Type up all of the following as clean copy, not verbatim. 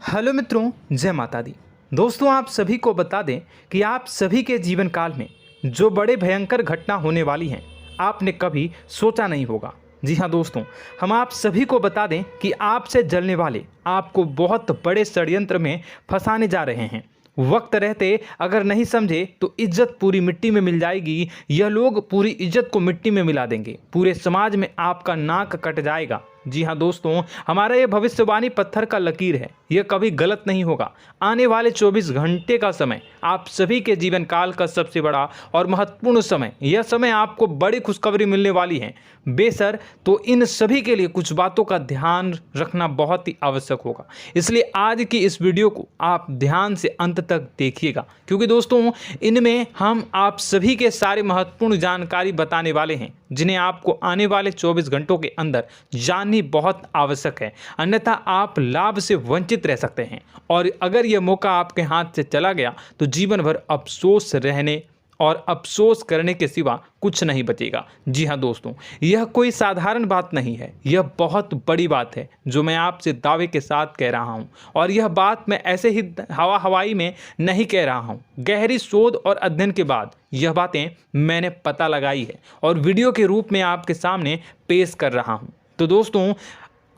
Hello मित्रों, जय माता दी। दोस्तों, आप सभी को बता दें कि आप सभी के जीवन काल में जो बड़े भयंकर घटना होने वाली हैं, आपने कभी सोचा नहीं होगा। जी हाँ दोस्तों, हम आप सभी को बता दें कि आपसे जलने वाले आपको बहुत बड़े षड्यंत्र में फंसाने जा रहे हैं। वक्त रहते अगर नहीं समझे तो इज्जत पूरी मिट्टी में मिल जाएगी। यह लोग पूरी इज्जत को मिट्टी में मिला देंगे। पूरे समाज में आपका नाक कट जाएगा। जी हाँ दोस्तों, हमारा ये भविष्यवाणी पत्थर का लकीर है, यह कभी गलत नहीं होगा। आने वाले 24 घंटे का समय आप सभी के जीवन काल का सबसे बड़ा और महत्वपूर्ण समय। यह समय आपको बड़ी खुशखबरी मिलने वाली है बेसर, तो इन सभी के लिए कुछ बातों का ध्यान रखना बहुत ही आवश्यक होगा। इसलिए आज की इस वीडियो को आप ध्यान से अंत तक देखिएगा, क्योंकि दोस्तों इनमें हम आप सभी के सारे महत्वपूर्ण जानकारी बताने वाले हैं, जिन्हें आपको आने वाले 24 घंटों के अंदर जाननी बहुत आवश्यक है। अन्यथा आप लाभ से वंचित रह सकते हैं, और अगर यह मौका आपके हाथ से चला गया तो जीवन भर अफसोस रहने और अफसोस करने के सिवा कुछ नहीं बचेगा। जी हाँ दोस्तों, यह कोई साधारण बात नहीं है, यह बहुत बड़ी बात है जो मैं आपसे दावे के साथ कह रहा हूँ। और यह बात मैं ऐसे ही हवाई में नहीं कह रहा हूँ। गहरी शोध और अध्ययन के बाद यह बातें मैंने पता लगाई है और वीडियो के रूप में आपके सामने पेश कर रहा हूँ। तो दोस्तों,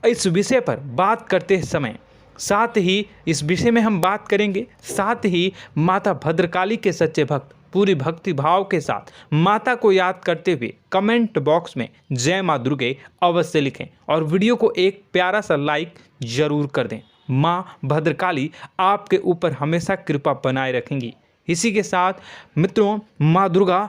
इस विषय पर बात करते समय साथ ही इस विषय में हम बात करेंगे, साथ ही माता भद्रकाली के सच्चे भक्त पूरी भक्ति भाव के साथ माता को याद करते हुए कमेंट बॉक्स में जय माँ दुर्गे अवश्य लिखें और वीडियो को एक प्यारा सा लाइक जरूर कर दें। माँ भद्रकाली आपके ऊपर हमेशा कृपा बनाए रखेंगी। इसी के साथ मित्रों, माँ दुर्गा,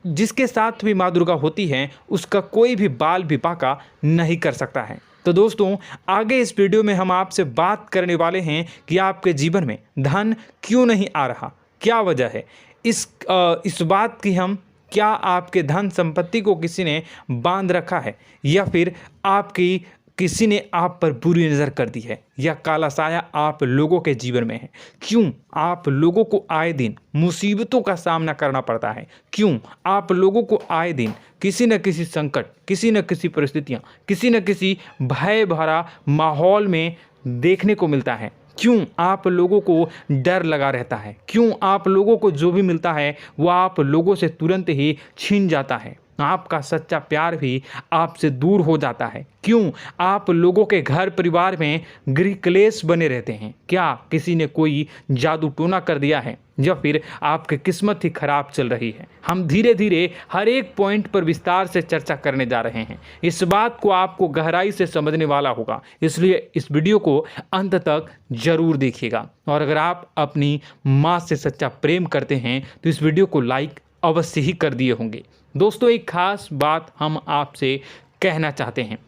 जिसके साथ भी माँ दुर्गा होती हैं, उसका कोई भी बाल भी बांका नहीं कर सकता है। तो दोस्तों, आगे इस वीडियो में हम आपसे बात करने वाले हैं कि आपके जीवन में धन क्यों नहीं आ रहा, क्या वजह है इस बात की। हम क्या आपके धन संपत्ति को किसी ने बांध रखा है, या फिर आपकी किसी ने आप पर बुरी नज़र कर दी है, या काला साया आप लोगों के जीवन में है। क्यों आप लोगों को आए दिन मुसीबतों का सामना करना पड़ता है, क्यों आप लोगों को आए दिन किसी न किसी संकट, किसी न किसी परिस्थितियाँ, किसी न किसी भय भरा माहौल में देखने को मिलता है, क्यों आप लोगों को डर लगा रहता है, क्यों आप लोगों को जो भी मिलता है वो आप लोगों से तुरंत ही छीन जाता है, आपका सच्चा प्यार भी आपसे दूर हो जाता है, क्यों आप लोगों के घर परिवार में गृह क्लेश बने रहते हैं। क्या किसी ने कोई जादू टोना कर दिया है, या फिर आपकी किस्मत ही खराब चल रही है। हम धीरे धीरे हर एक पॉइंट पर विस्तार से चर्चा करने जा रहे हैं। इस बात को आपको गहराई से समझने वाला होगा, इसलिए इस वीडियो को अंत तक जरूर देखिएगा। और अगर आप अपनी माँ से सच्चा प्रेम करते हैं तो इस वीडियो को लाइक अवश्य ही कर दिए होंगे। दोस्तों, एक खास बात हम आपसे कहना चाहते हैं।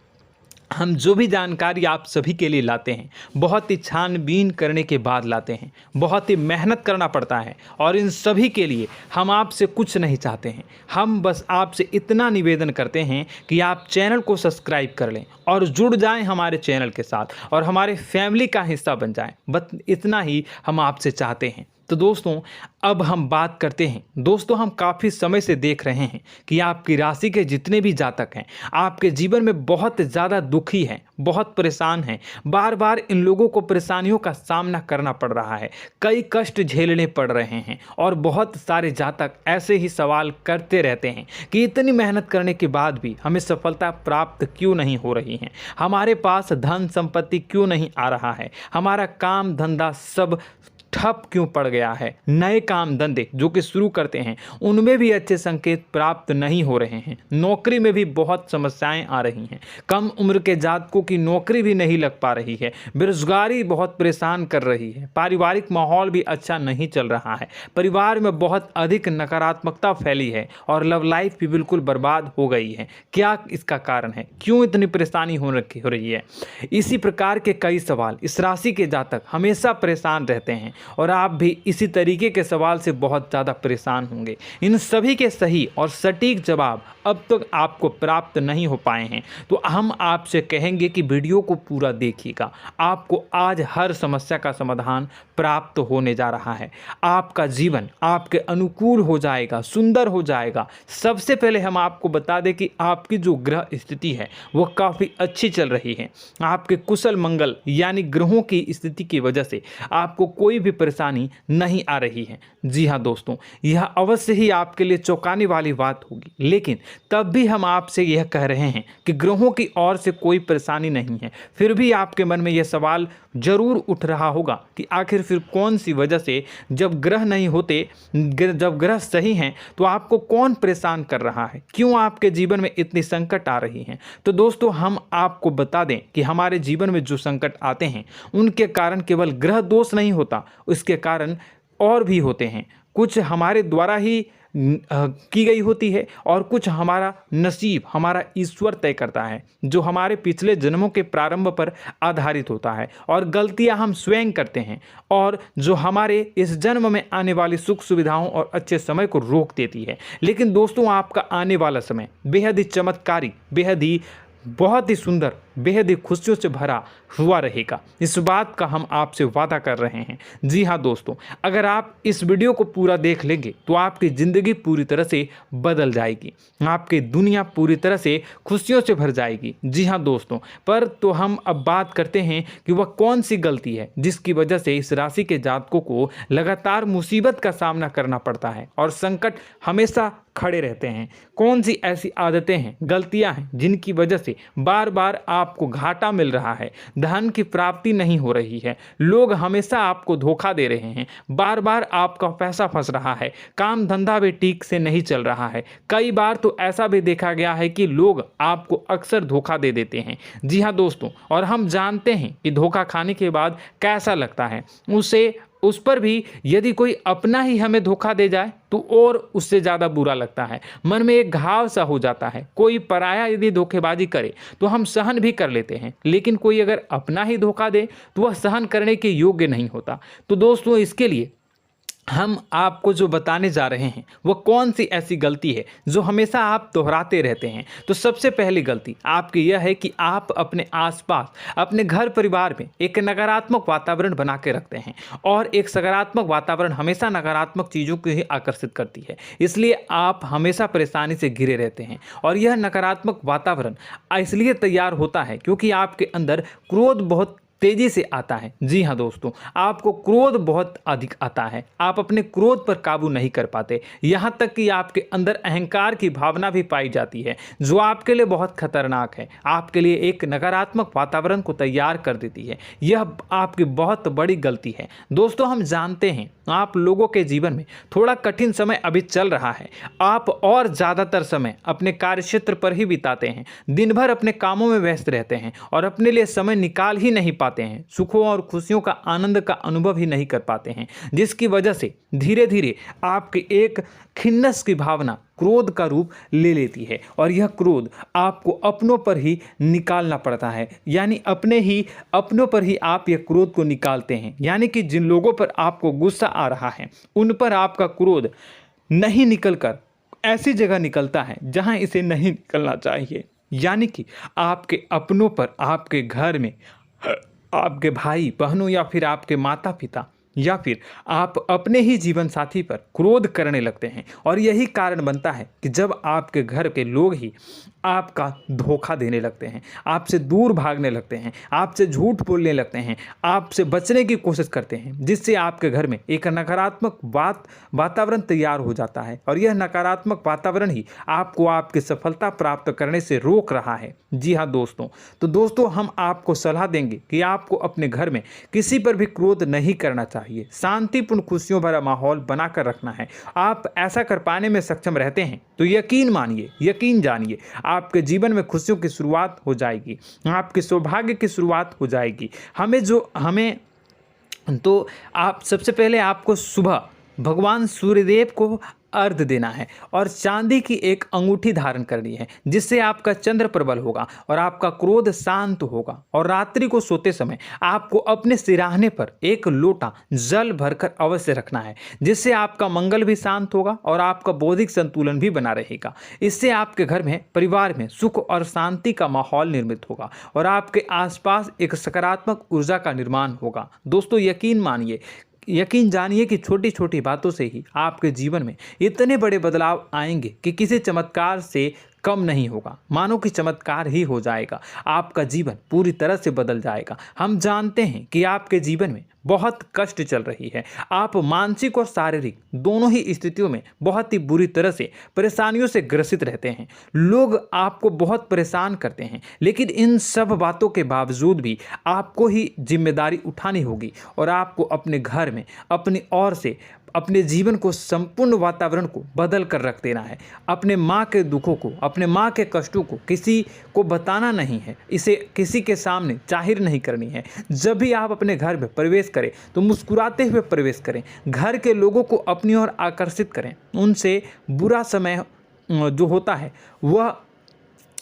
हम जो भी जानकारी आप सभी के लिए लाते हैं, बहुत ही छानबीन करने के बाद लाते हैं, बहुत ही मेहनत करना पड़ता है, और इन सभी के लिए हम आपसे कुछ नहीं चाहते हैं। हम बस आपसे इतना निवेदन करते हैं कि आप चैनल को सब्सक्राइब कर लें और जुड़ जाएं हमारे चैनल के साथ और हमारे फैमिली का हिस्सा बन जाएं। बस इतना ही हम आपसे चाहते हैं। तो दोस्तों, अब हम बात करते हैं। दोस्तों, हम काफ़ी समय से देख रहे हैं कि आपकी राशि के जितने भी जातक हैं, आपके जीवन में बहुत ज़्यादा दुखी हैं, बहुत परेशान हैं। बार बार इन लोगों को परेशानियों का सामना करना पड़ रहा है, कई कष्ट झेलने पड़ रहे हैं, और बहुत सारे जातक ऐसे ही सवाल करते रहते हैं कि इतनी मेहनत करने के बाद भी हमें सफलता प्राप्त क्यों नहीं हो रही है, हमारे पास धन संपत्ति क्यों नहीं आ रहा है, हमारा काम धंधा सब ठप क्यों पड़ गया है, नए काम धंधे जो कि शुरू करते हैं उनमें भी अच्छे संकेत प्राप्त नहीं हो रहे हैं, नौकरी में भी बहुत समस्याएं आ रही हैं, कम उम्र के जातकों की नौकरी भी नहीं लग पा रही है, बेरोजगारी बहुत परेशान कर रही है, पारिवारिक माहौल भी अच्छा नहीं चल रहा है, परिवार में बहुत अधिक नकारात्मकता फैली है, और लव लाइफ भी बिल्कुल बर्बाद हो गई है। क्या इसका कारण है, क्यों इतनी परेशानी हो रही है? इसी प्रकार के कई सवाल इस राशि के जातक हमेशा परेशान रहते हैं, और आप भी इसी तरीके के सवाल से बहुत ज़्यादा परेशान होंगे। इन सभी के सही और सटीक जवाब अब तक आपको प्राप्त नहीं हो पाए हैं, तो हम आपसे कहेंगे कि वीडियो को पूरा देखिएगा। आपको आज हर समस्या का समाधान प्राप्त होने जा रहा है। आपका जीवन आपके अनुकूल हो जाएगा, सुंदर हो जाएगा। सबसे पहले हम आपको बता दें कि आपकी जो ग्रह स्थिति है वो काफ़ी अच्छी चल रही है। आपके कुशल मंगल यानी ग्रहों की स्थिति की वजह से आपको कोई भी परेशानी नहीं आ रही है। जी हाँ दोस्तों, यह अवश्य ही आपके लिए चौंकाने वाली बात होगी, लेकिन तब भी हम आपसे यह कह रहे हैं कि ग्रहों की ओर से कोई परेशानी नहीं है। फिर भी आपके मन में यह सवाल जरूर उठ रहा होगा कि आखिर फिर कौन सी वजह से, जब ग्रह नहीं होते, जब ग्रह सही हैं, तो आपको कौन परेशान कर रहा है, क्यों आपके जीवन में इतनी संकट आ रही हैं। तो दोस्तों, हम आपको बता दें कि हमारे जीवन में जो संकट आते हैं उनके कारण केवल ग्रह दोष नहीं होता, उसके कारण और भी होते हैं। कुछ हमारे द्वारा ही की गई होती है और कुछ हमारा नसीब, हमारा ईश्वर तय करता है, जो हमारे पिछले जन्मों के प्रारंभ पर आधारित होता है। और गलतियां हम स्वयं करते हैं और जो हमारे इस जन्म में आने वाली सुख सुविधाओं और अच्छे समय को रोक देती है। लेकिन दोस्तों, आपका आने वाला समय बेहद ही चमत्कारी, बेहद ही बहुत ही सुंदर, बेहद ही खुशियों से भरा हुआ रहेगा। इस बात का हम आपसे वादा कर रहे हैं। जी हाँ दोस्तों, अगर आप इस वीडियो को पूरा देख लेंगे तो आपकी ज़िंदगी पूरी तरह से बदल जाएगी, आपकी दुनिया पूरी तरह से खुशियों से भर जाएगी। जी हाँ दोस्तों, पर तो हम अब बात करते हैं कि वह कौन सी गलती है जिसकी वजह से इस राशि के जातकों को लगातार मुसीबत का सामना करना पड़ता है और संकट हमेशा खड़े रहते हैं। कौन सी ऐसी आदतें हैं, गलतियां हैं जिनकी वजह से बार बार आपको घाटा मिल रहा है, धन की प्राप्ति नहीं हो रही है, लोग हमेशा आपको धोखा दे रहे हैं, बार बार आपका पैसा फंस रहा है, काम धंधा भी ठीक से नहीं चल रहा है। कई बार तो ऐसा भी देखा गया है कि लोग आपको अक्सर धोखा दे देते हैं। जी हाँ दोस्तों, और हम जानते हैं कि धोखा खाने के बाद कैसा लगता है। उस पर भी यदि कोई अपना ही हमें धोखा दे जाए तो और उससे ज़्यादा बुरा लगता है, मन में एक घाव सा हो जाता है। कोई पराया यदि धोखेबाजी करे तो हम सहन भी कर लेते हैं, लेकिन कोई अगर अपना ही धोखा दे तो वह सहन करने के योग्य नहीं होता। तो दोस्तों, इसके लिए हम आपको जो बताने जा रहे हैं वो कौन सी ऐसी गलती है जो हमेशा आप दोहराते रहते हैं। तो सबसे पहली गलती आपकी यह है कि आप अपने आसपास, अपने घर परिवार में एक नकारात्मक वातावरण बना के रखते हैं, और एक सकारात्मक वातावरण हमेशा नकारात्मक चीज़ों को ही आकर्षित करती है। इसलिए आप हमेशा परेशानी से घिरे रहते हैं, और यह नकारात्मक वातावरण इसलिए तैयार होता है क्योंकि आपके अंदर क्रोध बहुत तेजी से आता है। जी हाँ दोस्तों, आपको क्रोध बहुत अधिक आता है, आप अपने क्रोध पर काबू नहीं कर पाते, यहाँ तक कि आपके अंदर अहंकार की भावना भी पाई जाती है, जो आपके लिए बहुत खतरनाक है, आपके लिए एक नकारात्मक वातावरण को तैयार कर देती है। यह आपकी बहुत बड़ी गलती है। दोस्तों, हम जानते हैं आप लोगों के जीवन में थोड़ा कठिन समय अभी चल रहा है। आप और ज़्यादातर समय अपने कार्यक्षेत्र पर ही बिताते हैं, दिन भर अपने कामों में व्यस्त रहते हैं और अपने लिए समय निकाल ही नहीं पाते हैं, सुखों और खुशियों का आनंद का अनुभव ही नहीं कर पाते हैं, जिसकी वजह से धीरे धीरे आपकी एक खिन्नस की भावना क्रोध का रूप ले लेती है, और यह क्रोध आपको अपनों पर ही निकालना पड़ता है। यानी अपनों पर ही आप यह क्रोध को निकालते हैं। यानी कि जिन लोगों पर आपको गुस्सा आ रहा है उन पर आपका क्रोध नहीं निकलकर ऐसी जगह निकलता है जहां इसे नहीं निकलना चाहिए। यानी कि आपके अपनों पर, आपके घर में, आपके भाई बहनों या फिर आपके माता पिता या फिर आप अपने ही जीवन साथी पर क्रोध करने लगते हैं, और यही कारण बनता है कि जब आपके घर के लोग ही आपका धोखा देने लगते हैं, आपसे दूर भागने लगते हैं, आपसे झूठ बोलने लगते हैं, आपसे बचने की कोशिश करते हैं, जिससे आपके घर में एक नकारात्मक वातावरण तैयार हो जाता है, और यह नकारात्मक वातावरण ही आपको आपकी सफलता प्राप्त करने से रोक रहा है। जी हाँ दोस्तों, तो दोस्तों, हम आपको सलाह देंगे कि आपको अपने घर में किसी पर भी क्रोध नहीं करना चाहिए, शांतिपूर्ण खुशियों भरा माहौल बनाकर रखना है। आप ऐसा कर पाने में सक्षम रहते हैं तो यकीन मानिए, यकीन जानिए, आपके जीवन में खुशियों की शुरुआत हो जाएगी, आपके सौभाग्य की शुरुआत हो जाएगी। आप सबसे पहले आपको सुबह भगवान सूर्यदेव को अर्घ्य देना है और चांदी की एक अंगूठी धारण करनी है, जिससे आपका चंद्र प्रबल होगा और आपका क्रोध शांत होगा। और रात्रि को सोते समय आपको अपने सिरहाने पर एक लोटा जल भरकर अवश्य रखना है, जिससे आपका मंगल भी शांत होगा और आपका बौद्धिक संतुलन भी बना रहेगा। इससे आपके घर में, परिवार में सुख और शांति का माहौल निर्मित होगा और आपके आसपास एक सकारात्मक ऊर्जा का निर्माण होगा। दोस्तों, यकीन जानिए कि छोटी छोटी बातों से ही आपके जीवन में इतने बड़े बदलाव आएंगे कि किसी चमत्कार से कम नहीं होगा। मानो कि चमत्कार ही हो जाएगा, आपका जीवन पूरी तरह से बदल जाएगा। हम जानते हैं कि आपके जीवन में बहुत कष्ट चल रही है, आप मानसिक और शारीरिक दोनों ही स्थितियों में बहुत ही बुरी तरह से परेशानियों से ग्रसित रहते हैं। लोग आपको बहुत परेशान करते हैं, लेकिन इन सब बातों के बावजूद भी आपको ही जिम्मेदारी उठानी होगी और आपको अपने घर में अपनी ओर से अपने जीवन को, संपूर्ण वातावरण को बदल कर रख देना है। अपने माँ के दुखों को, अपने माँ के कष्टों को किसी को बताना नहीं है, इसे किसी के सामने जाहिर नहीं करनी है। जब भी आप अपने घर में प्रवेश करें तो मुस्कुराते हुए प्रवेश करें, घर के लोगों को अपनी ओर आकर्षित करें। उनसे बुरा समय जो होता है वह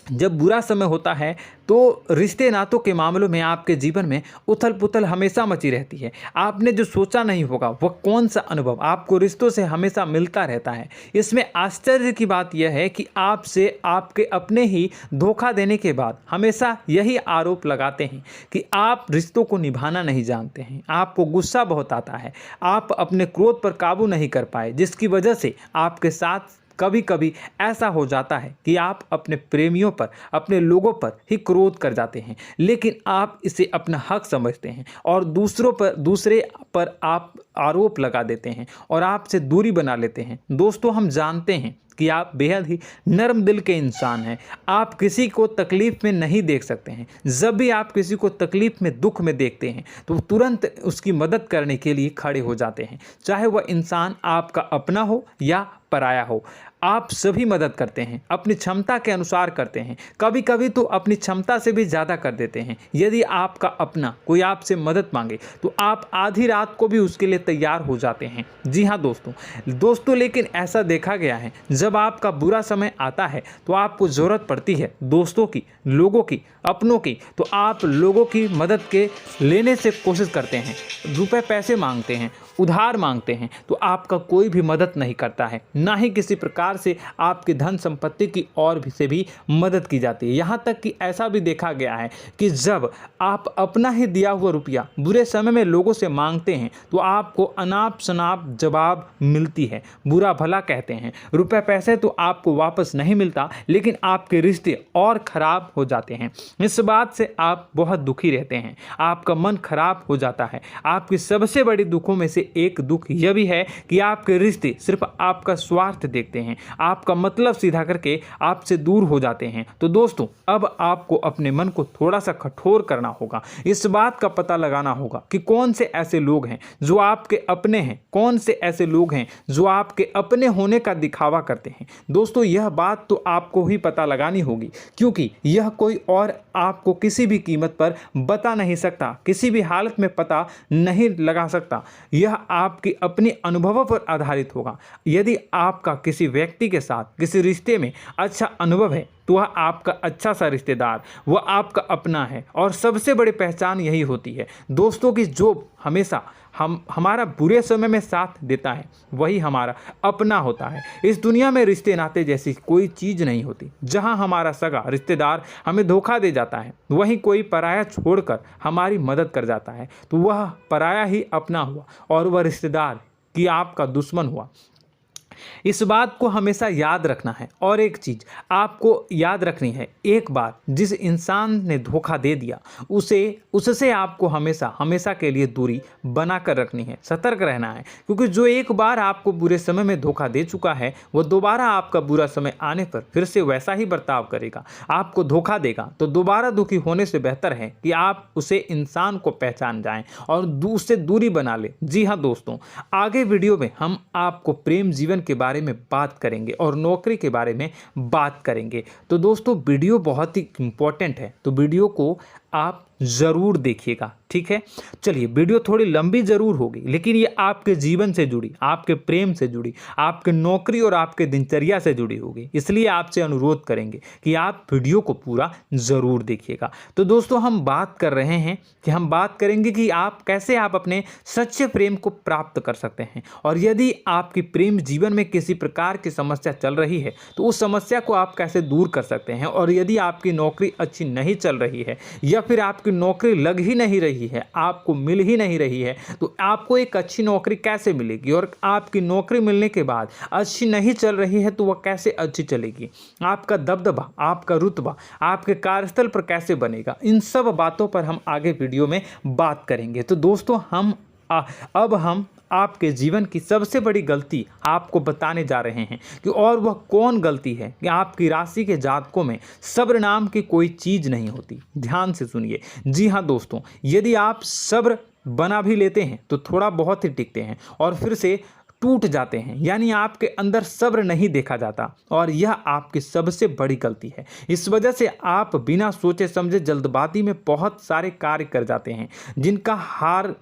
जब बुरा समय होता है तो रिश्ते नातों के मामलों में आपके जीवन में उथल पुथल हमेशा मची रहती है। आपने जो सोचा नहीं होगा वह कौन सा अनुभव आपको रिश्तों से हमेशा मिलता रहता है। इसमें आश्चर्य की बात यह है कि आपसे आपके अपने ही धोखा देने के बाद हमेशा यही आरोप लगाते हैं कि आप रिश्तों को निभाना नहीं जानते हैं, आपको गुस्सा बहुत आता है, आप अपने क्रोध पर काबू नहीं कर पाए, जिसकी वजह से आपके साथ कभी कभी ऐसा हो जाता है कि आप अपने प्रेमियों पर, अपने लोगों पर ही क्रोध कर जाते हैं, लेकिन आप इसे अपना हक समझते हैं और दूसरे पर आप आरोप लगा देते हैं और आपसे दूरी बना लेते हैं। दोस्तों, हम जानते हैं कि आप बेहद ही नर्म दिल के इंसान हैं। आप किसी को तकलीफ में नहीं देख सकते हैं। जब भी आप किसी को तकलीफ में, दुख में देखते हैं तो तुरंत उसकी मदद करने के लिए खड़े हो जाते हैं, चाहे वह इंसान आपका अपना हो या पराया हो। आप सभी मदद करते हैं, अपनी क्षमता के अनुसार करते हैं, कभी कभी तो अपनी क्षमता से भी ज़्यादा कर देते हैं। यदि आपका अपना कोई आपसे मदद मांगे तो आप आधी रात को भी उसके लिए तैयार हो जाते हैं। जी हाँ दोस्तों, लेकिन ऐसा देखा गया है, जब आपका बुरा समय आता है तो आपको ज़रूरत पड़ती है दोस्तों की, लोगों की, अपनों की, तो आप लोगों की मदद के लेने से कोशिश करते हैं, रुपए पैसे मांगते हैं, उधार मांगते हैं, तो आपका कोई भी मदद नहीं करता है, ना ही किसी प्रकार से आपकी धन संपत्ति की ओर से भी मदद की जाती है। यहाँ तक कि ऐसा भी देखा गया है कि जब आप अपना ही दिया हुआ रुपया बुरे समय में लोगों से मांगते हैं तो आपको अनाप शनाप जवाब मिलती है, बुरा भला कहते हैं। रुपए पैसे तो आपको वापस नहीं मिलता, लेकिन आपके रिश्ते और खराब हो जाते हैं। इस बात से आप बहुत दुखी रहते हैं, आपका मन खराब हो जाता है। आपकी सबसे बड़ी दुखों में से एक दुख यह भी है कि आपके रिश्ते सिर्फ आपका स्वार्थ देखते हैं, आपका मतलब सीधा करके आपसे दूर हो जाते हैं। तो दोस्तों, अब आपको अपने मन को थोड़ा सा कठोर करना होगा, इस बात का पता लगाना होगा कि कौन से ऐसे लोग हैं जो आपके अपने हैं, कौन से ऐसे लोग हैं जो आपके अपने होने का दिखावा करते हैं। दोस्तों, यह बात तो आपको ही पता लगानी होगी, क्योंकि यह कोई और आपको किसी भी कीमत पर बता नहीं सकता, किसी भी हालत में पता नहीं लगा सकता। यह आपके अपने अनुभवों पर आधारित होगा। यदि आपका किसी व्यक्ति के साथ किसी रिश्ते में अच्छा अनुभव है तो वह आपका अच्छा सा रिश्तेदार, वह आपका अपना है। और सबसे बड़ी पहचान यही होती है दोस्तों की जो हमेशा हमारा बुरे समय में साथ देता है वही हमारा अपना होता है। इस दुनिया में रिश्ते नाते जैसी कोई चीज़ नहीं होती। जहां हमारा सगा रिश्तेदार हमें धोखा दे जाता है, वहीं कोई पराया छोड़कर हमारी मदद कर जाता है, तो वह पराया ही अपना हुआ और वह रिश्तेदार की आपका दुश्मन हुआ। इस बात को हमेशा याद रखना है। और एक चीज़ आपको याद रखनी है, एक बार जिस इंसान ने धोखा दे दिया उससे आपको हमेशा के लिए दूरी बना कर रखनी है, सतर्क रहना है। क्योंकि जो एक बार आपको बुरे समय में धोखा दे चुका है वो दोबारा आपका बुरा समय आने पर फिर से वैसा ही बर्ताव करेगा, आपको धोखा देगा। तो दोबारा दुखी होने से बेहतर है कि आप उसे इंसान को पहचान जाएं और उससे दूरी बना लें। जी हाँ दोस्तों, आगे वीडियो में हम आपको प्रेम जीवन के बारे में बात करेंगे और नौकरी के बारे में बात करेंगे। तो दोस्तों, वीडियो बहुत ही इम्पोर्टेंट है, तो वीडियो को आप ज़रूर देखिएगा, ठीक है। चलिए, वीडियो थोड़ी लंबी ज़रूर होगी, लेकिन ये आपके जीवन से जुड़ी, आपके प्रेम से जुड़ी, आपके नौकरी और आपके दिनचर्या से जुड़ी होगी, इसलिए आपसे अनुरोध करेंगे कि आप वीडियो को पूरा ज़रूर देखिएगा। तो दोस्तों, हम बात कर रहे हैं कि हम बात करेंगे कि आप कैसे आप अपने सच्चे प्रेम को प्राप्त कर सकते हैं, और यदि आपकी प्रेम जीवन में किसी प्रकार की समस्या चल रही है तो उस समस्या को आप कैसे दूर कर सकते हैं, और यदि आपकी नौकरी अच्छी नहीं चल रही है या फिर आपकी नौकरी लग ही नहीं रही है, आपको मिल ही नहीं रही है, तो आपको एक अच्छी नौकरी कैसे मिलेगी, और आपकी नौकरी मिलने के बाद अच्छी नहीं चल रही है तो वह कैसे अच्छी चलेगी, आपका दबदबा, आपका रुतबा आपके कार्यस्थल पर कैसे बनेगा, इन सब बातों पर हम आगे वीडियो में बात करेंगे। तो दोस्तों, अब हम आपके जीवन की सबसे बड़ी गलती आपको बताने जा रहे हैं कि और वह कौन गलती है कि आपकी राशि के जातकों में सब्र नाम की कोई चीज़ नहीं होती। ध्यान से सुनिए। जी हाँ दोस्तों, यदि आप सब्र बना भी लेते हैं तो थोड़ा बहुत ही टिकते हैं और फिर से टूट जाते हैं, यानी आपके अंदर सब्र नहीं देखा जाता, और यह आपकी सबसे बड़ी गलती है। इस वजह से आप बिना सोचे समझे जल्दबाजी में बहुत सारे कार्य कर जाते हैं, जिसका हार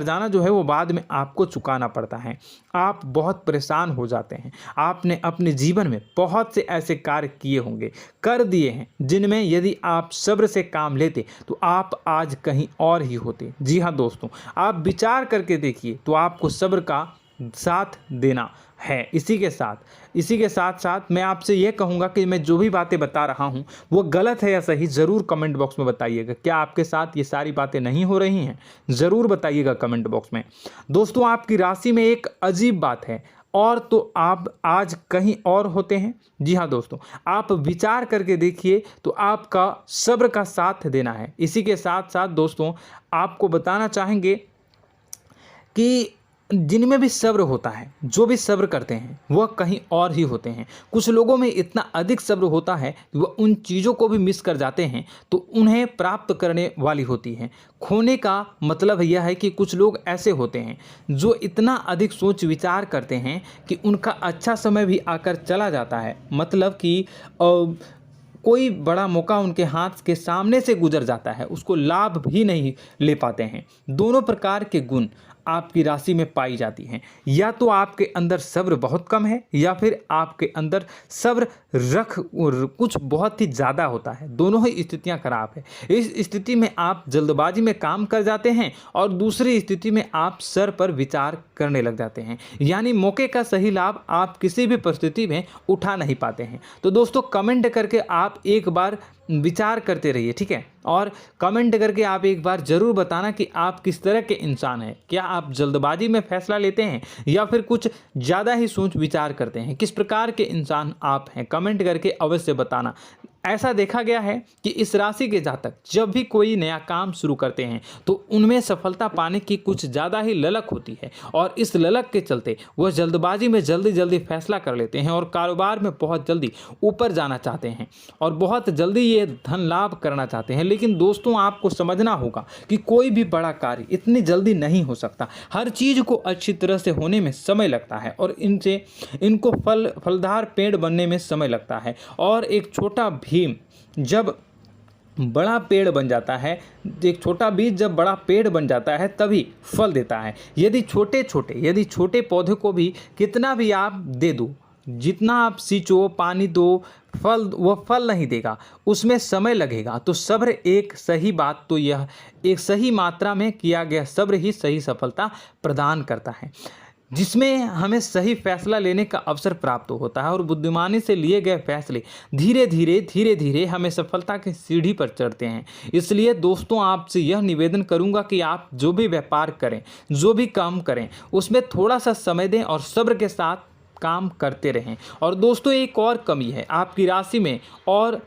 जाना जो है वो बाद में आपको चुकाना पड़ता है। आप बहुत परेशान हो जाते हैं। आपने अपने जीवन में बहुत से ऐसे कार्य किए होंगे, कर दिए हैं, जिनमें यदि आप सब्र से काम लेते तो आप आज कहीं और ही होते। जी हाँ दोस्तों, आप विचार करके देखिए तो आपको सब्र का साथ देना है। इसी के साथ साथ मैं आपसे यह कहूँगा कि मैं जो भी बातें बता रहा हूँ वो गलत है या सही, ज़रूर कमेंट बॉक्स में बताइएगा। क्या आपके साथ ये सारी बातें नहीं हो रही हैं, ज़रूर बताइएगा कमेंट बॉक्स में। दोस्तों, आपकी राशि में एक अजीब बात है, और तो आप आज कहीं और होते हैं। जी हाँ दोस्तों, आप विचार करके देखिए तो आपका सब्र का साथ देना है। इसी के साथ साथ दोस्तों, आपको बताना चाहेंगे कि जिनमें भी सब्र होता है, जो भी सब्र करते हैं वह कहीं और ही होते हैं। कुछ लोगों में इतना अधिक सब्र होता है कि वह उन चीज़ों को भी मिस कर जाते हैं तो उन्हें प्राप्त करने वाली होती हैं। खोने का मतलब यह है कि कुछ लोग ऐसे होते हैं जो इतना अधिक सोच विचार करते हैं कि उनका अच्छा समय भी आकर चला जाता है, मतलब कि कोई बड़ा मौका उनके हाथ के सामने से गुजर जाता है, उसको लाभ भी नहीं ले पाते हैं। दोनों प्रकार के गुण आपकी राशि में पाई जाती हैं। या तो आपके अंदर सब्र बहुत कम है या फिर आपके अंदर सब्र कुछ बहुत ही ज़्यादा होता है। दोनों ही स्थितियां खराब है। इस स्थिति में आप जल्दबाजी में काम कर जाते हैं और दूसरी स्थिति में आप सर पर विचार करने लग जाते हैं, यानी मौके का सही लाभ आप किसी भी परिस्थिति में उठा नहीं पाते हैं। तो दोस्तों, कमेंट करके आप एक बार विचार करते रहिए, ठीक है, और कमेंट करके आप एक बार ज़रूर बताना कि आप किस तरह के इंसान हैं। क्या आप जल्दबाजी में फैसला लेते हैं या फिर कुछ ज़्यादा ही सोच विचार करते हैं? किस प्रकार के इंसान आप हैं, कमेंट करके अवश्य बताना। ऐसा देखा गया है कि इस राशि के जातक जब भी कोई नया काम शुरू करते हैं तो उनमें सफलता पाने की कुछ ज़्यादा ही ललक होती है, और इस ललक के चलते वह जल्दबाजी में जल्दी फैसला कर लेते हैं और कारोबार में बहुत जल्दी ऊपर जाना चाहते हैं और बहुत जल्दी ये धन लाभ करना चाहते हैं। लेकिन दोस्तों, आपको समझना होगा कि कोई भी बड़ा कार्य इतनी जल्दी नहीं हो सकता। हर चीज़ को अच्छी तरह से होने में समय लगता है और इनको फलदार पेड़ बनने में समय लगता है। और एक छोटा भीम जब बड़ा पेड़ बन जाता है, एक छोटा बीज जब बड़ा पेड़ बन जाता है तभी फल देता है। यदि छोटे पौधे को भी कितना भी आप दे दो, जितना आप सींचो, पानी दो, वह फल नहीं देगा, उसमें समय लगेगा। तो सब्र एक सही बात, तो यह एक सही मात्रा में किया गया सब्र ही सही सफलता प्रदान करता है, जिसमें हमें सही फैसला लेने का अवसर प्राप्त होता है और बुद्धिमानी से लिए गए फैसले धीरे धीरे हमें सफलता की सीढ़ी पर चढ़ते हैं। इसलिए दोस्तों, आपसे यह निवेदन करूंगा कि आप जो भी व्यापार करें, जो भी काम करें, उसमें थोड़ा सा समय दें और सब्र के साथ काम करते रहें। और दोस्तों, एक और कमी है आपकी राशि में, और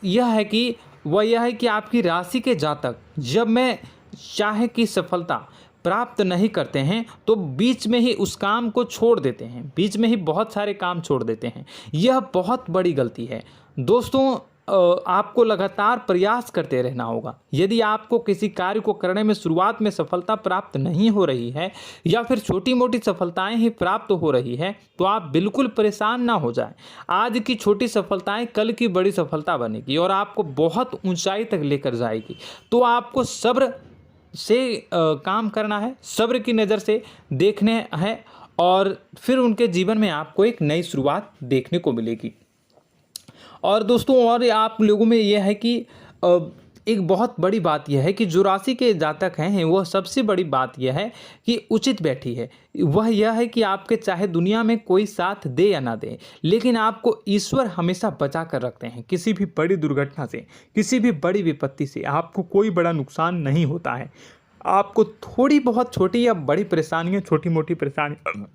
यह है कि आपकी राशि के जातक जब में चाहे कि सफलता प्राप्त नहीं करते हैं तो बीच में ही उस काम को छोड़ देते हैं, बीच में ही बहुत सारे काम छोड़ देते हैं। यह बहुत बड़ी गलती है दोस्तों। आपको लगातार प्रयास करते रहना होगा। यदि आपको किसी कार्य को करने में शुरुआत में सफलता प्राप्त नहीं हो रही है या फिर छोटी मोटी सफलताएं ही प्राप्त हो रही है तो आप बिल्कुल परेशान ना हो जाएं। आज की छोटी सफलताएं कल की बड़ी सफलता बनेगी और आपको बहुत ऊंचाई तक लेकर जाएगी। तो आपको सब्र से काम करना है, सब्र की नज़र से देखने हैं और फिर उनके जीवन में आपको एक नई शुरुआत देखने को मिलेगी। और दोस्तों और आप लोगों में यह है कि एक बहुत बड़ी बात यह है कि जो राशि के जातक हैं वह सबसे बड़ी बात यह है कि उचित बैठी है। वह यह है कि आपके चाहे दुनिया में कोई साथ दे या ना दे, लेकिन आपको ईश्वर हमेशा बचा कर रखते हैं। किसी भी बड़ी दुर्घटना से, किसी भी बड़ी विपत्ति से आपको कोई बड़ा नुकसान नहीं होता है। आपको थोड़ी बहुत छोटी या बड़ी परेशानियाँ, छोटी मोटी परेशानी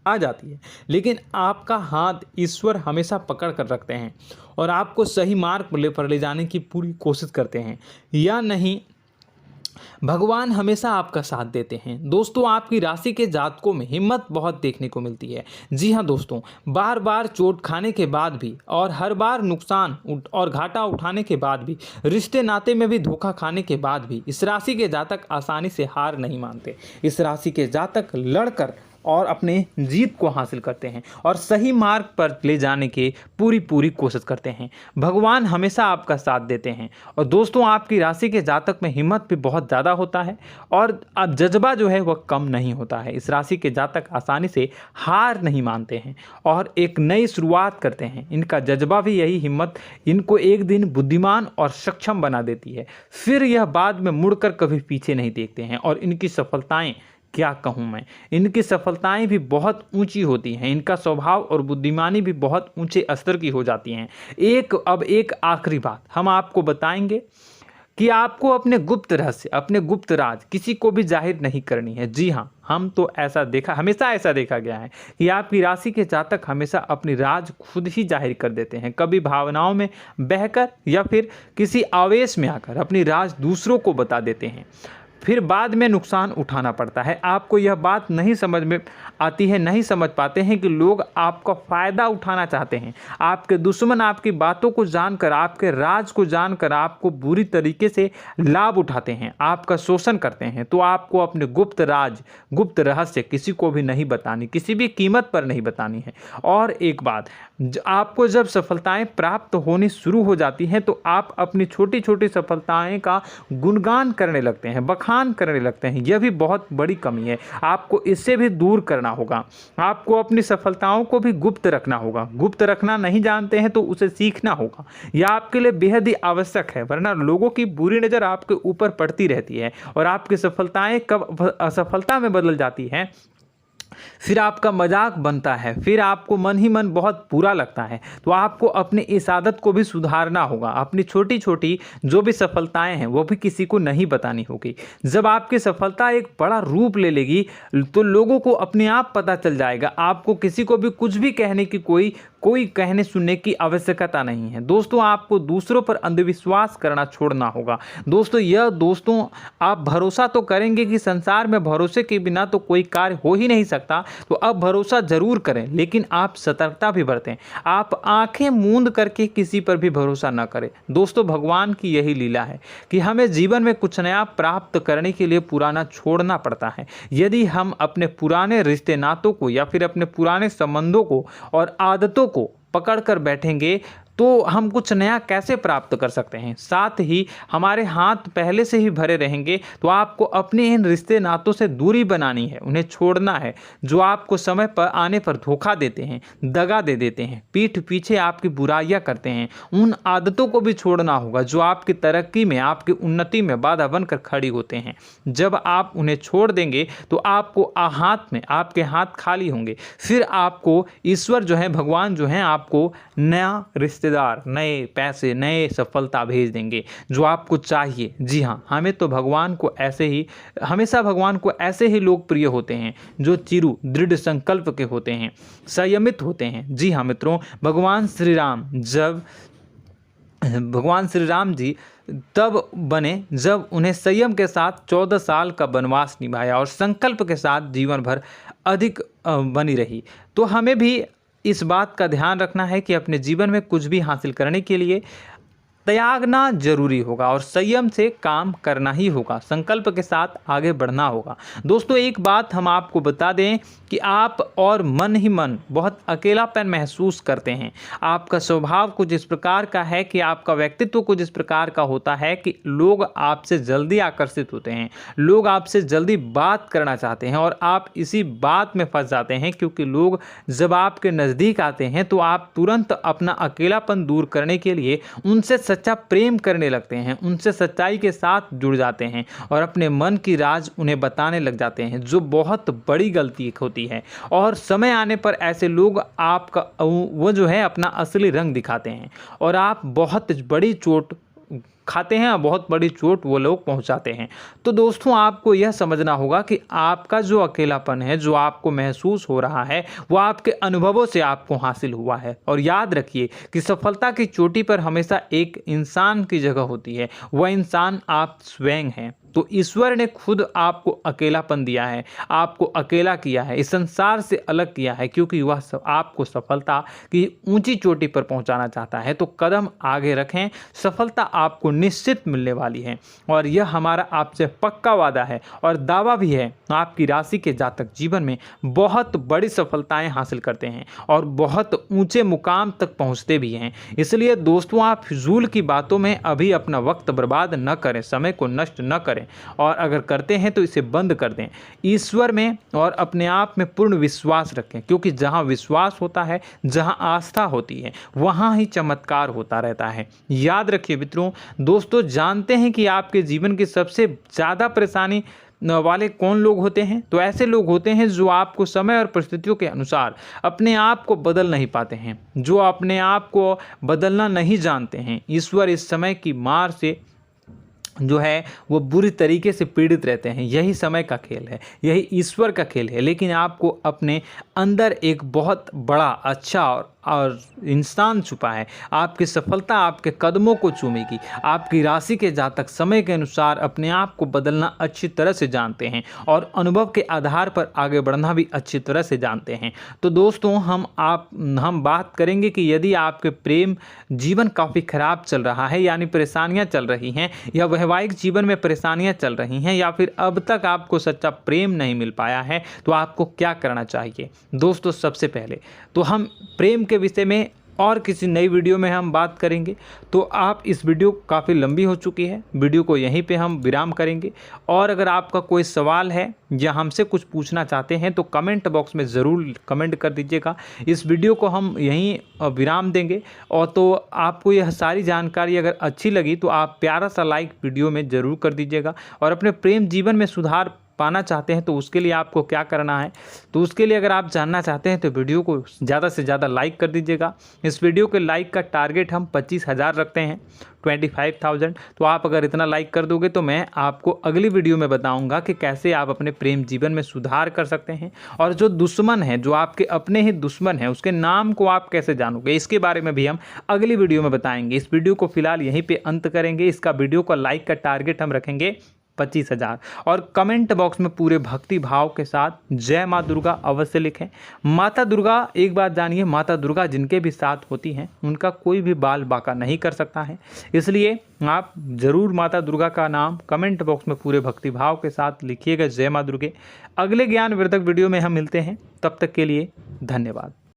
आ जाती है, लेकिन आपका हाथ ईश्वर हमेशा पकड़ कर रखते हैं और आपको सही मार्ग पर ले जाने की पूरी कोशिश करते हैं। या नहीं, भगवान हमेशा आपका साथ देते हैं। दोस्तों आपकी राशि के जातकों में हिम्मत बहुत देखने को मिलती है। जी हाँ दोस्तों, बार बार चोट खाने के बाद भी और हर बार नुकसान और घाटा उठाने के बाद भी, रिश्ते नाते में भी धोखा खाने के बाद भी इस राशि के जातक आसानी से हार नहीं मानते। इस राशि के जातक लड़कर और अपने जीत को हासिल करते हैं और सही मार्ग पर ले जाने की पूरी कोशिश करते हैं। भगवान हमेशा आपका साथ देते हैं। और दोस्तों आपकी राशि के जातक में हिम्मत भी बहुत ज़्यादा होता है और अब जज्बा जो है वह कम नहीं होता है। इस राशि के जातक आसानी से हार नहीं मानते हैं और एक नई शुरुआत करते हैं। इनका जज्बा भी, यही हिम्मत इनको एक दिन बुद्धिमान और सक्षम बना देती है। फिर यह बाद में मुड़कर कभी पीछे नहीं देखते हैं और इनकी सफलताएं, क्या कहूँ मैं, इनकी सफलताएं भी बहुत ऊंची होती हैं। इनका स्वभाव और बुद्धिमानी भी बहुत ऊंचे स्तर की हो जाती हैं। अब एक आखिरी बात हम आपको बताएंगे कि आपको अपने गुप्त रहस्य, अपने गुप्त राज किसी को भी जाहिर नहीं करनी है। जी हाँ, हम तो हमेशा ऐसा देखा गया है कि आपकी राशि के जातक हमेशा अपनी राज खुद ही जाहिर कर देते हैं। कभी भावनाओं में बहकर या फिर किसी आवेश में आकर अपनी राज दूसरों को बता देते हैं, फिर बाद में नुकसान उठाना पड़ता है। आपको यह बात नहीं समझ में आती है, नहीं समझ पाते हैं कि लोग आपका फ़ायदा उठाना चाहते हैं। आपके दुश्मन आपकी बातों को जानकर, आपके राज को जानकर आपको बुरी तरीके से लाभ उठाते हैं, आपका शोषण करते हैं। तो आपको अपने गुप्त राज, गुप्त रहस्य किसी को भी नहीं बतानी, किसी भी कीमत पर नहीं बतानी है। और एक बात, आपको जब सफलताएं प्राप्त होनी शुरू हो जाती हैं तो आप अपनी छोटी छोटी सफलताएं का गुणगान करने लगते हैं, बखान करने लगते हैं। यह भी बहुत बड़ी कमी है, आपको इससे भी दूर करना होगा। आपको अपनी सफलताओं को भी गुप्त रखना होगा। गुप्त रखना नहीं जानते हैं तो उसे सीखना होगा। यह आपके लिए बेहद ही आवश्यक है, वरना लोगों की बुरी नज़र आपके ऊपर पड़ती रहती है और आपकी सफलताएं कब असफलता में बदल जाती हैं, फिर आपका मजाक बनता है, फिर आपको मन ही मन बहुत बुरा लगता है। तो आपको अपनी इस आदत को भी सुधारना होगा। अपनी छोटी छोटी जो भी सफलताएं हैं वो भी किसी को नहीं बतानी होगी। जब आपकी सफलता एक बड़ा रूप ले लेगी तो लोगों को अपने आप पता चल जाएगा। आपको किसी को भी कुछ भी कहने की कोई कहने सुनने की आवश्यकता नहीं है। दोस्तों आपको दूसरों पर अंधविश्वास करना छोड़ना होगा। दोस्तों आप भरोसा तो करेंगे कि संसार में भरोसे के बिना तो कोई कार्य हो ही नहीं सकता, तो अब भरोसा जरूर करें, लेकिन आप सतर्कता भी बरतें। आप आंखें मूंद करके किसी पर भी भरोसा न करें। दोस्तों भगवान की यही लीला है कि हमें जीवन में कुछ नया प्राप्त करने के लिए पुराना छोड़ना पड़ता है। यदि हम अपने पुराने रिश्ते नातों को या फिर अपने पुराने संबंधों को और आदतों को पकड़ कर बैठेंगे तो हम कुछ नया कैसे प्राप्त कर सकते हैं। साथ ही हमारे हाथ पहले से ही भरे रहेंगे। तो आपको अपने इन रिश्ते नातों से दूरी बनानी है, उन्हें छोड़ना है जो आपको समय पर आने पर धोखा देते हैं, दगा दे देते हैं, पीठ पीछे आपकी बुराइयां करते हैं। उन आदतों को भी छोड़ना होगा जो आपकी तरक्की में, आपकी उन्नति में बाधा बनकर खड़ी होते हैं। जब आप उन्हें छोड़ देंगे तो आपके हाथ खाली होंगे। फिर आपको ईश्वर जो है, भगवान जो है, आपको नया रिश्तेदार, नए पैसे, नए सफलता भेज देंगे जो आपको चाहिए। जी हाँ, हमेशा भगवान को ऐसे ही लोग प्रिय होते हैं जो चिरु दृढ़ संकल्प के होते हैं, संयमित होते हैं। जी हाँ मित्रों, भगवान श्री राम जी तब बने जब उन्हें संयम के साथ 14 साल का वनवास निभाया और संकल्प के साथ जीवन भर अधिक बनी रही। तो हमें भी इस बात का ध्यान रखना है कि अपने जीवन में कुछ भी हासिल करने के लिए त्यागना जरूरी होगा और संयम से काम करना ही होगा, संकल्प के साथ आगे बढ़ना होगा। दोस्तों एक बात हम आपको बता दें कि आप और मन ही मन बहुत अकेलापन महसूस करते हैं। आपका स्वभाव कुछ इस प्रकार का है कि आपका व्यक्तित्व कुछ इस प्रकार का होता है कि लोग आपसे जल्दी आकर्षित होते हैं, लोग आपसे जल्दी बात करना चाहते हैं और आप इसी बात में फंस जाते हैं, क्योंकि लोग जब आपके नज़दीक आते हैं तो आप तुरंत अपना अकेलापन दूर करने के लिए उनसे सच्चा प्रेम करने लगते हैं, उनसे सच्चाई के साथ जुड़ जाते हैं और अपने मन की राज उन्हें बताने लग जाते हैं, जो बहुत बड़ी गलती होती है। और समय आने पर ऐसे लोग आपका वो जो है अपना असली रंग दिखाते हैं और आप बहुत बड़ी चोट खाते हैं, बहुत बड़ी चोट वो लोग पहुंचाते हैं। तो दोस्तों आपको यह समझना होगा कि आपका जो अकेलापन है, जो आपको महसूस हो रहा है, वो आपके अनुभवों से आपको हासिल हुआ है। और याद रखिए कि सफलता की चोटी पर हमेशा एक इंसान की जगह होती है, वह इंसान आप स्वयं हैं। तो ईश्वर ने खुद आपको अकेलापन दिया है, आपको अकेला किया है, इस संसार से अलग किया है, क्योंकि वह आपको सफलता की ऊंची चोटी पर पहुंचाना चाहता है। तो कदम आगे रखें, सफलता आपको निश्चित मिलने वाली है और यह हमारा आपसे पक्का वादा है और दावा भी है। आपकी राशि के जातक जीवन में बहुत बड़ी सफलताएं हासिल करते हैं और बहुत ऊंचे मुकाम तक पहुंचते भी हैं। इसलिए दोस्तों आप फिजूल की बातों में अभी अपना वक्त बर्बाद न करें, समय को नष्ट न करें और अगर करते हैं तो इसे बंद कर दें। ईश्वर में और अपने आप में पूर्ण विश्वास रखें, क्योंकि जहां विश्वास होता है, जहां आस्था होती है, वहां ही चमत्कार होता रहता है। याद रखिए मित्रों, दोस्तों जानते हैं कि आपके जीवन की सबसे ज़्यादा परेशानी वाले कौन लोग होते हैं? तो ऐसे लोग होते हैं जो आपको समय और परिस्थितियों के अनुसार अपने आप को बदल नहीं पाते हैं, जो अपने आप को बदलना नहीं जानते हैं। ईश्वर इस समय की मार से जो है वो बुरी तरीके से पीड़ित रहते हैं। यही समय का खेल है, यही ईश्वर का खेल है। लेकिन आपको अपने अंदर एक बहुत बड़ा अच्छा और इंसान छुपा है। आपकी सफलता आपके कदमों को चूमेगी। आपकी राशि के जातक समय के अनुसार अपने आप को बदलना अच्छी तरह से जानते हैं और अनुभव के आधार पर आगे बढ़ना भी अच्छी तरह से जानते हैं। तो दोस्तों हम बात करेंगे कि यदि आपके प्रेम जीवन काफ़ी खराब चल रहा है, यानी परेशानियां चल रही हैं, या वैवाहिक जीवन में परेशानियां चल रही हैं, या फिर अब तक आपको सच्चा प्रेम नहीं मिल पाया है, तो आपको क्या करना चाहिए। दोस्तों सबसे पहले तो हम प्रेम के विषय में और किसी नई वीडियो में हम बात करेंगे। तो आप इस वीडियो काफ़ी लंबी हो चुकी है, वीडियो को यहीं पे हम विराम करेंगे। और अगर आपका कोई सवाल है या हमसे कुछ पूछना चाहते हैं तो कमेंट बॉक्स में ज़रूर कमेंट कर दीजिएगा। इस वीडियो को हम यहीं विराम देंगे। और तो आपको यह सारी जानकारी अगर अच्छी लगी तो आप प्यारा सा लाइक वीडियो में ज़रूर कर दीजिएगा। और अपने प्रेम जीवन में सुधार पाना चाहते हैं तो उसके लिए आपको क्या करना है, तो उसके लिए अगर आप जानना चाहते हैं तो वीडियो को ज़्यादा से ज़्यादा लाइक कर दीजिएगा। इस वीडियो के लाइक का टारगेट हम 25,000 रखते हैं, 25,000। तो आप अगर इतना लाइक कर दोगे तो मैं आपको अगली वीडियो में बताऊंगा कि कैसे आप अपने प्रेम जीवन में सुधार कर सकते हैं। और जो दुश्मन है, जो आपके अपने ही दुश्मन है, उसके नाम को आप कैसे जानोगे, इसके बारे में भी हम अगली वीडियो में बताएंगे। इस वीडियो को फिलहाल यहीं पर अंत करेंगे। इसका वीडियो का लाइक का टारगेट हम रखेंगे 25,000। और कमेंट बॉक्स में पूरे भक्ति भाव के साथ जय माँ दुर्गा अवश्य लिखें। माता दुर्गा, एक बात जानिए, माता दुर्गा जिनके भी साथ होती हैं उनका कोई भी बाल बांका नहीं कर सकता है। इसलिए आप ज़रूर माता दुर्गा का नाम कमेंट बॉक्स में पूरे भक्ति भाव के साथ लिखिएगा, जय माँ दुर्गे। अगले ज्ञानवर्धक वीडियो में हम मिलते हैं, तब तक के लिए धन्यवाद।